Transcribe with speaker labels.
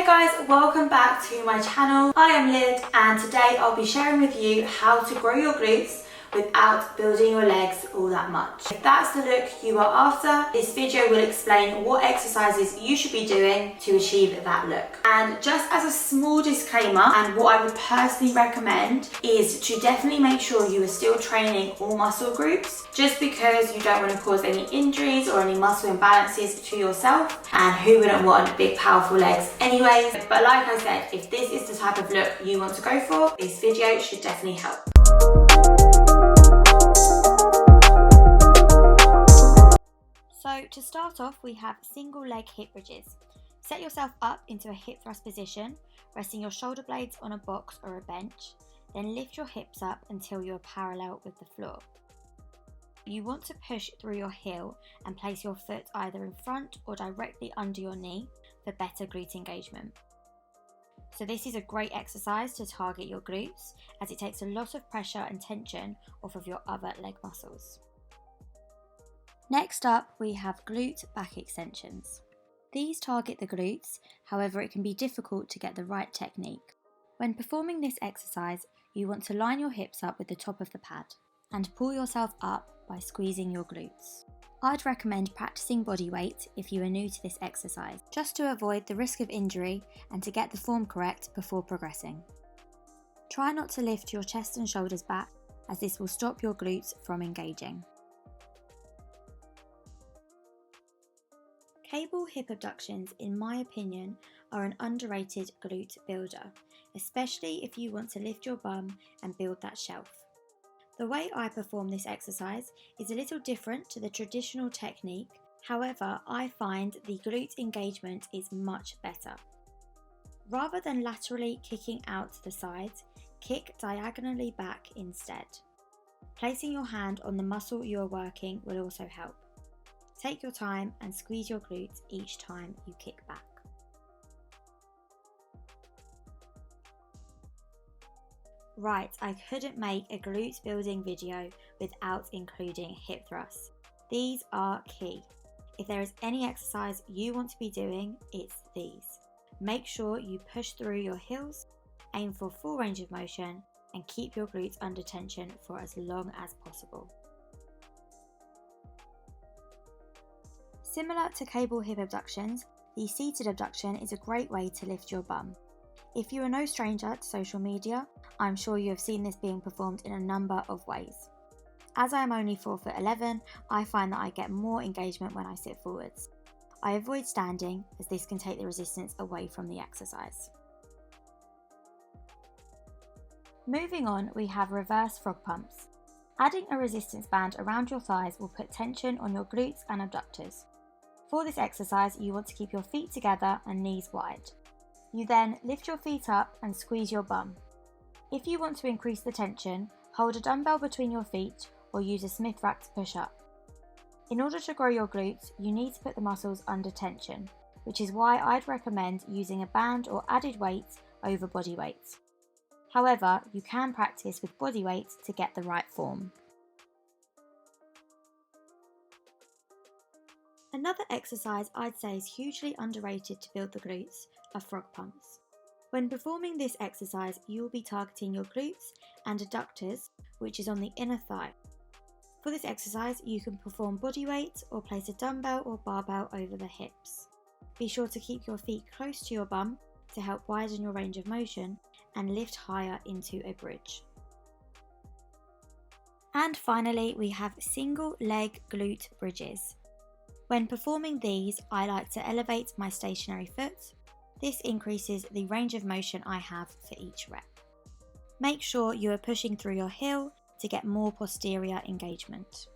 Speaker 1: guys, welcome back to my channel. I am Lyd and today I'll be sharing with you how to grow your glutes without building your legs all that much. If that's the look you are after, this video will explain what exercises you should be doing to achieve that look. And just as a small disclaimer, and what I would personally recommend is to definitely make sure you are still training all muscle groups, just because you don't want to cause any injuries or any muscle imbalances to yourself, and who wouldn't want big powerful legs anyways. But like I said, if this is the type of look you want to go for, this video should definitely help. So to start off, we have single leg hip bridges. Set yourself up into a hip thrust position, resting your shoulder blades on a box or a bench, then lift your hips up until you're parallel with the floor. You want to push through your heel and place your foot either in front or directly under your knee for better glute engagement. So this is a great exercise to target your glutes, as it takes a lot of pressure and tension off of your other leg muscles. Next up, we have glute back extensions. These target the glutes, however it can be difficult to get the right technique. When performing this exercise, you want to line your hips up with the top of the pad and pull yourself up by squeezing your glutes. I'd recommend practicing body weight if you are new to this exercise, just to avoid the risk of injury and to get the form correct before progressing. Try not to lift your chest and shoulders back, as this will stop your glutes from engaging. Cable hip abductions, in my opinion, are an underrated glute builder, especially if you want to lift your bum and build that shelf. The way I perform this exercise is a little different to the traditional technique, however, I find the glute engagement is much better. Rather than laterally kicking out to the sides, kick diagonally back instead. Placing your hand on the muscle you are working will also help. Take your time and squeeze your glutes each time you kick back. Right, I couldn't make a glute building video without including hip thrusts. These are key. If there is any exercise you want to be doing, it's these. Make sure you push through your heels, aim for full range of motion, and keep your glutes under tension for as long as possible. Similar to cable hip abductions, the seated abduction is a great way to lift your bum. If you are no stranger to social media, I'm sure you have seen this being performed in a number of ways. As I am only 4'11", I find that I get more engagement when I sit forwards. I avoid standing, as this can take the resistance away from the exercise. Moving on, we have reverse frog pumps. Adding a resistance band around your thighs will put tension on your glutes and abductors. For this exercise, you want to keep your feet together and knees wide. You then lift your feet up and squeeze your bum. If you want to increase the tension, hold a dumbbell between your feet or use a Smith rack to push up. In order to grow your glutes, you need to put the muscles under tension, which is why I'd recommend using a band or added weight over body weight. However, you can practice with body weight to get the right form. Another exercise I'd say is hugely underrated to build the glutes are frog pumps. When performing this exercise, you will be targeting your glutes and adductors, which is on the inner thigh. For this exercise, you can perform body weight or place a dumbbell or barbell over the hips. Be sure to keep your feet close to your bum to help widen your range of motion and lift higher into a bridge. And finally, we have single leg glute bridges. When performing these, I like to elevate my stationary foot. This increases the range of motion I have for each rep. Make sure you are pushing through your heel to get more posterior engagement.